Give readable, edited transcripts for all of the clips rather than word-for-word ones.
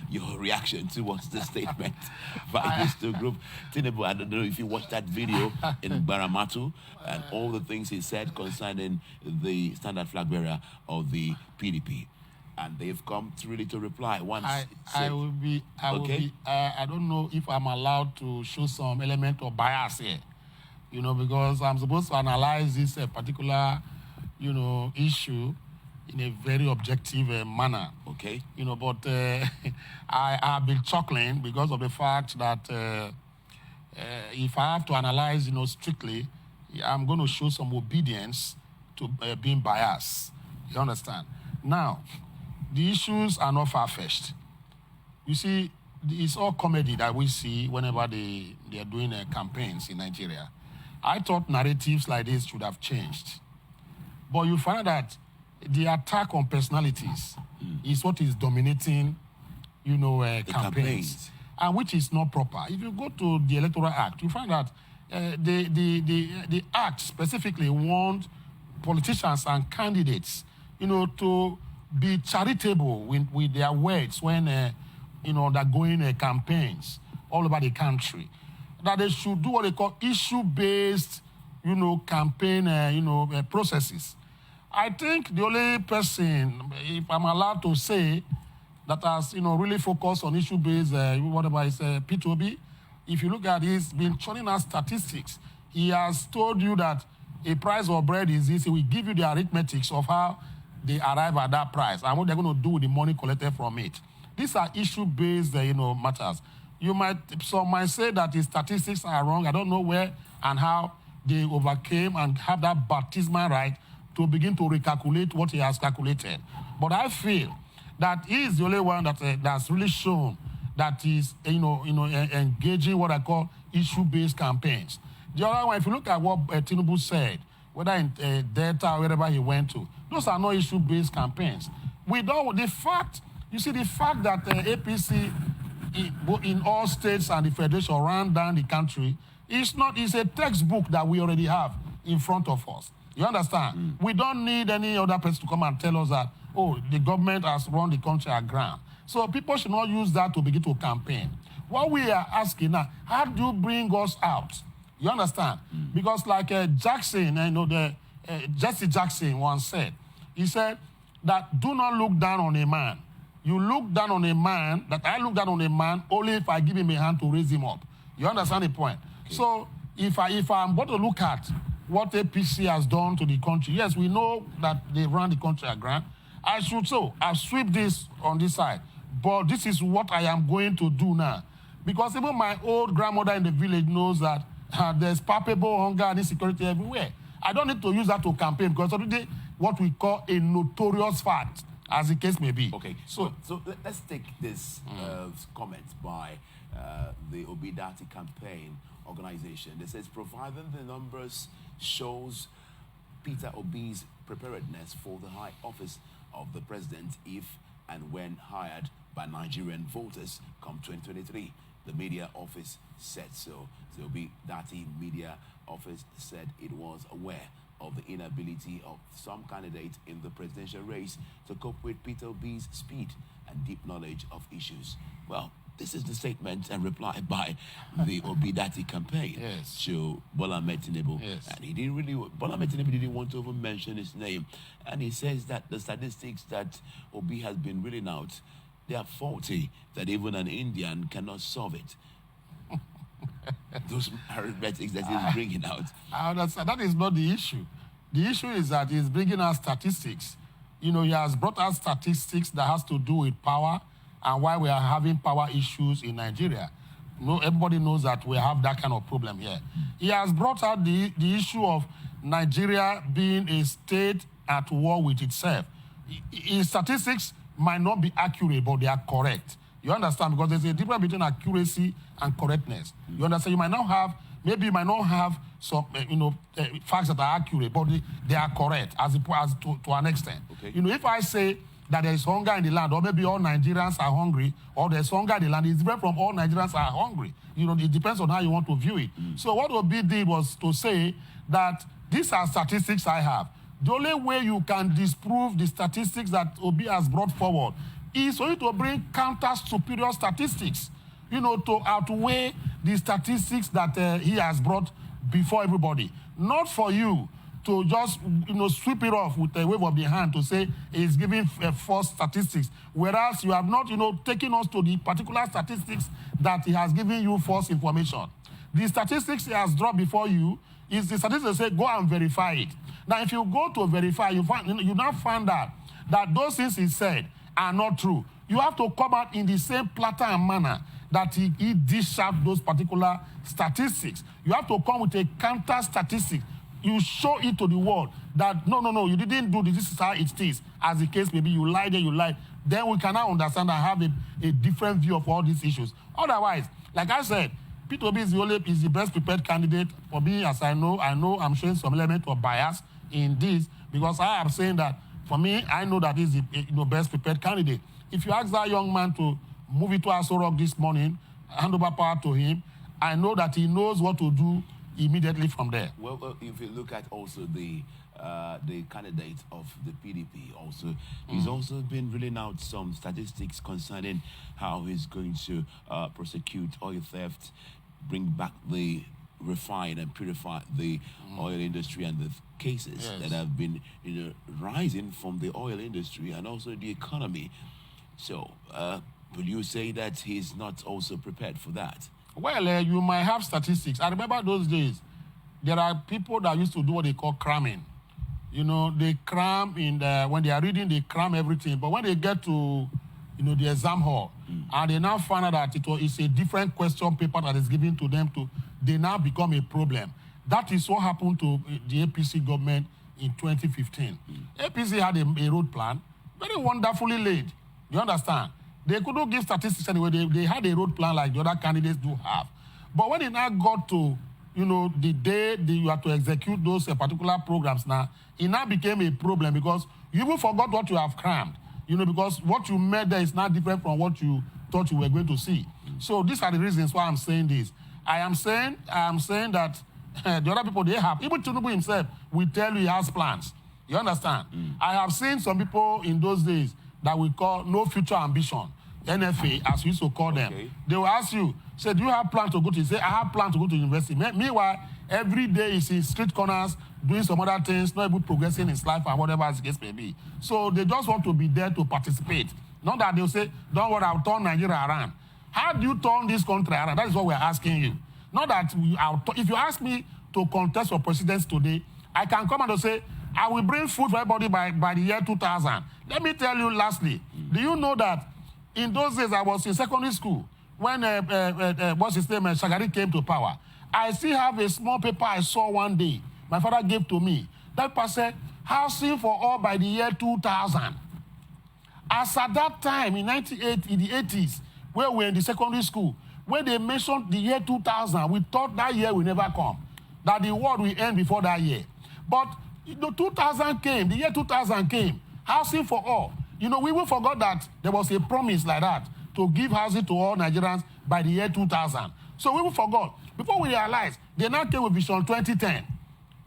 your reaction towards the statement by these two groups. Tinubu, I don't know if you watched that video in Baramatu and all the things he said concerning the standard flag bearer of the PDP. And they've come to reply once. I don't know if I'm allowed to show some element of bias here, because I'm supposed to analyze this particular, issue in a very objective manner. Okay. But I have been chuckling because of the fact that if I have to analyze, strictly, I'm going to show some obedience to being biased. You understand? Now, the issues are not far-fetched. You see, it's all comedy that we see whenever they are doing campaigns in Nigeria. I thought narratives like this should have changed. But you find that the attack on personalities is what is dominating, campaigns. And which is not proper. If you go to the Electoral Act, you find that the Act specifically warned politicians and candidates, to be charitable with their words when, they're going campaigns all over the country. That they should do what they call issue-based, campaign, processes. I think the only person, if I'm allowed to say, that has, really focused on issue-based, whatever is P2B, if you look at it, he's been churning out statistics. He has told you that a price of bread is this. He will give you the arithmetics of how they arrive at that price and what they're going to do with the money collected from it. These are issue-based, matters. Some might say that the statistics are wrong. I don't know where and how they overcame and have that baptismal right to begin to recalculate what he has calculated. But I feel that he is the only one that's really shown that is, engaging what I call issue-based campaigns. The other one, if you look at what Tinubu said, whether in Delta or wherever he went to, those are not issue-based campaigns. The fact that APC in all states and the federation ran down the country is a textbook that we already have in front of us. You understand? We don't need any other person to come and tell us that, the government has run the country aground. So people should not use that to begin to campaign. What we are asking now, how do you bring us out? You understand? Because like Jackson, Jesse Jackson once said, he said that do not look down on a man. You look down on a man, that I look down on a man only if I give him a hand to raise him up. You understand the point? Okay. So if I'm going to look at what APC has done to the country, yes, we know that they ran the country aground. I sweep this on this side. But this is what I am going to do now. Because even my old grandmother in the village knows that there's palpable hunger and insecurity everywhere. I don't need to use that to campaign because already what we call a notorious fact, as the case may be. Okay, so let's take this comment by the Obidati campaign organization. It says, providing the numbers shows Peter Obi's preparedness for the high office of the president if and when hired by Nigerian voters come 2023. The media office said so. The Obidati media office said it was aware of the inability of some candidates in the presidential race to cope with Peter Obi's speed and deep knowledge of issues. Well, this is the statement and reply by the Obidati campaign to Bola Ahmed Tinubu. Yes. And Bola Ahmed Tinubu didn't want to even mention his name. And he says that the statistics that Obi has been reading out, they are faulty, that even an Indian cannot solve it. Those arithmetics that he's bringing out. I understand. That is not the issue. The issue is that he's bringing out statistics. He has brought out statistics that has to do with power and why we are having power issues in Nigeria. Everybody knows that we have that kind of problem here. He has brought out the issue of Nigeria being a state at war with itself. His statistics might not be accurate, but they are correct. You understand? Because there's a difference between accuracy and correctness. You understand? You might not have some, facts that are accurate, but they are correct to an extent. Okay. If I say that there is hunger in the land, or maybe all Nigerians are hungry, or there's hunger in the land, it's different from all Nigerians are hungry. It depends on how you want to view it. So what Obi did was to say that these are statistics I have. The only way you can disprove the statistics that Obi has brought forward is for you to bring counter superior statistics, you know, to outweigh the statistics that he has brought before everybody. Not for you to just, you know, sweep it off with a wave of the hand to say he's giving false statistics, whereas you have not, you know, taken us to the particular statistics that he has given you false information. The statistics he has dropped before you is the statistics that say go and verify it. Now, if you go to verify, you now find out that those things he said are not true. You have to come out in the same platter and manner that he dished out those particular statistics. You have to come with a counter statistic. You show it to the world that, no, you didn't do this. This is how it is. As the case may be, you lied and you lied. Then we can now understand and have a different view of all these issues. Otherwise, like I said, P2B is the best prepared candidate for me, as I know I'm showing some element of bias in this, because I am saying that, for me, I know that he's the best prepared candidate. If you ask that young man to move it to Aso Rock this morning, hand over power to him, I know that he knows what to do immediately from there. Well, if you look at also the candidate of the PDP, also he's also been reeling out some statistics concerning how he's going to prosecute oil theft, bring back the refine and purify the oil industry and the cases that have been, you know, rising from the oil industry and also the economy. So, will you say that he's not also prepared for that? Well, you might have statistics. I remember those days. There are people that used to do what they call cramming. You know, they cram when they are reading, they cram everything. But when they get to, you know, the exam hall, and they now find out that it's a different question paper that is given to them, they now become a problem. That is what happened to the APC government in 2015. APC had a road plan, very wonderfully laid. You understand? They couldn't give statistics anyway. They had a road plan like the other candidates do have. But when it now got to, you know, the day that you have to execute those particular programs now, it now became a problem because you even forgot what you have crammed. You know, because what you made there is now different from what you thought you were going to see. So these are the reasons why I'm saying this. I am saying that the other people, they have, even Tinubu himself will tell you he has plans. You understand? I have seen some people in those days that we call no future ambition, NFA, as we used to call them. They will ask you, say, do you have plans to go to? You say, I have plans to go to university. Meanwhile, every day he's in street corners, doing some other things, not able progressing in his life and whatever the case may be. So they just want to be there to participate. Not that they'll say, don't worry, I'll turn Nigeria around. How do you turn this country around? That is what we're asking you. Not that if you ask me to contest for presidency today, I can come and say, I will bring food for everybody by the year 2000. Let me tell you lastly, do you know that in those days I was in secondary school when, what's his name, Shagari came to power. I still have a small paper I saw one day. My father gave to me. That paper said, housing for all by the year 2000. As at that time, in the 80s, where we were in the secondary school, when they mentioned the year 2000, we thought that year will never come, that the world will end before that year. But the 2000 came, the year 2000 came, housing for all. You know, we will forgot that there was a promise like that to give housing to all Nigerians by the year 2000. So we will forgot. Before we realized, they now came with Vision 2010.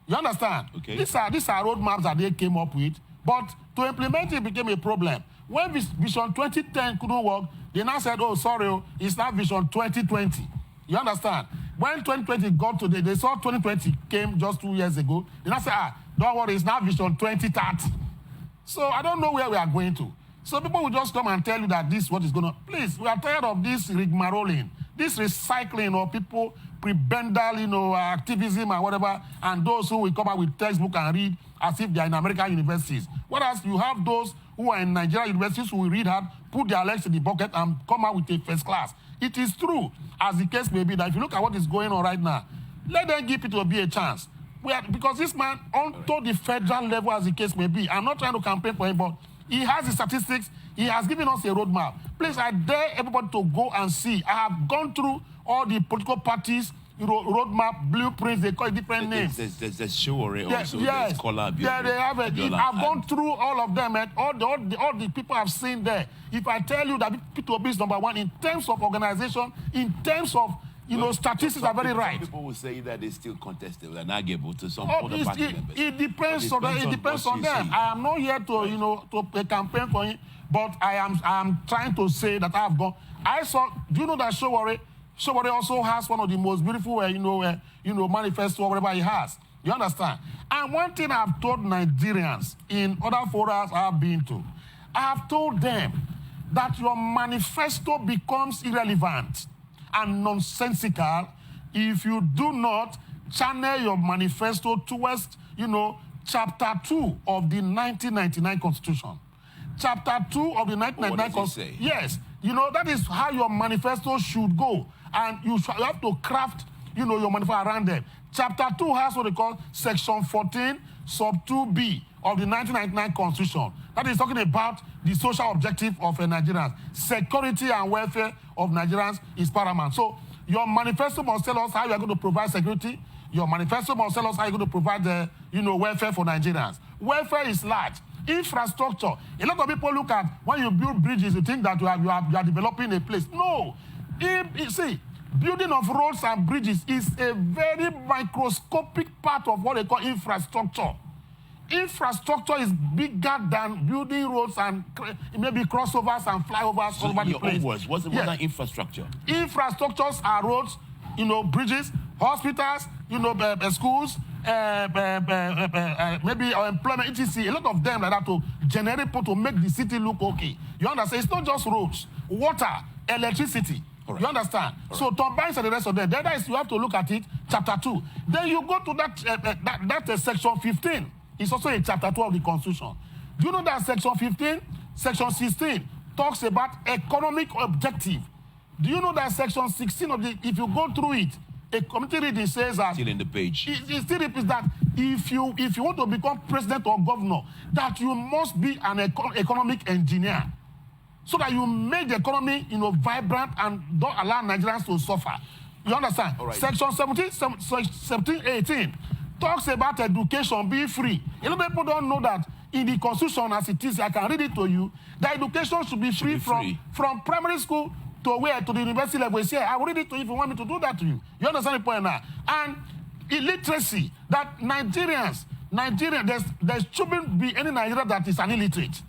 You understand? Okay. These are roadmaps that they came up with, but to implement it became a problem. When Vision 2010 couldn't work, they now said, oh, sorry, it's not Vision 2020. You understand? When 2020 got to they saw 2020 came just 2 years ago, they now said, don't worry, it's not Vision 2030. So I don't know where we are going to. So people will just come and tell you that this is what is going to. Please, we are tired of this rigmaroling, this recycling of people, prebendal, you know, activism and whatever, and those who will come out with textbook and read as if they are in American universities. Whereas you have those who are in Nigerian universities who will read hard, put their legs in the bucket and come out with a first class. It is true, as the case may be, that if you look at what is going on right now, let them give it to be a chance. Because this man, onto the federal level, as the case may be, I'm not trying to campaign for him, but he has the statistics. He has given us a roadmap. Please, I dare everybody to go and see. I have gone through all the political parties, you know, roadmap, blueprints, they call it different names. There's Showore also. Yes. Yeah, they have it. I've gone through all of them, and all the people I've seen there. If I tell you that P2B is number one in terms of organization, in terms of statistics are very right. Some people will say that they still contested, they're not able to some Oh, other party members. it depends on them. I am not here to to campaign for him, but I am trying to say that I have gone. I saw. Do you know that Showore also has one of the most beautiful manifesto or whatever he has. You understand? And one thing I've told Nigerians in other forums I've been to, I have told them that your manifesto becomes irrelevant and nonsensical if you do not channel your manifesto towards, Chapter 2 of the 1999 Constitution. Chapter 2 of the 1999 Constitution. Yes. That is how your manifesto should go. And you have to craft, your manifesto around them. Chapter 2 has what they call Section 14, Sub 2B of the 1999 Constitution. That is talking about the social objective of Nigerians. Security and welfare of Nigerians is paramount. So your manifesto must tell us how you are going to provide security. Your manifesto must tell us how you're going to provide welfare for Nigerians. Welfare is large. Infrastructure. A lot of people look at when you build bridges, you think that you are developing a place. No. You see, building of roads and bridges is a very microscopic part of what they call infrastructure. Infrastructure is bigger than building roads and maybe crossovers and flyovers all over the place. Own words, what's that infrastructure? Infrastructures are roads, bridges, hospitals, schools, maybe employment, etc. A lot of them like that to generate to make the city look okay. You understand? It's not just roads, water, electricity. Right. You understand? Right. So turbines and the rest of them. The other is you have to look at it, Chapter 2. Then you go to that Section 15. It's also in Chapter 2 of the Constitution. Do you know that Section 15, Section 16 talks about economic objective? Do you know that Section 16 of the, if you go through it, a committee reading says that... Still in the page. It still repeats that if you want to become president or governor, that you must be an economic engineer, so that you make the economy, vibrant and don't allow Nigerians to suffer. You understand? Right. Section 17, 18 talks about education being free. A lot of people don't know that in the Constitution as it is, I can read it to you, that education should be free, from primary school to the university level. It's here. I will read it to you if you want me to do that to you. You understand the point now? And illiteracy, that Nigerians, there shouldn't be any Nigerian that is an illiterate.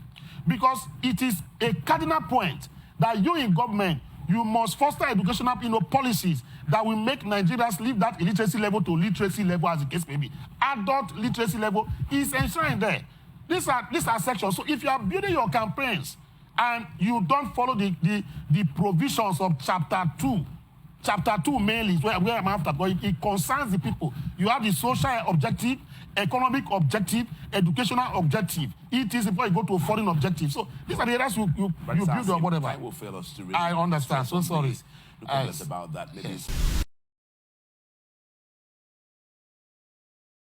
Because it is a cardinal point that you in government, you must foster educational policies that will make Nigerians leave that illiteracy level to literacy level, as the case may be. Adult literacy level is enshrined there. These are sections. So if you are building your campaigns and you don't follow the provisions of Chapter 2 mainly, where I'm after, but it concerns the people. You have the social objective, economic objective, educational objective. It is before you go to a foreign objective. So these are the areas you build or whatever. Time will fail us to really I understand. So sorry. Regardless about that, ladies.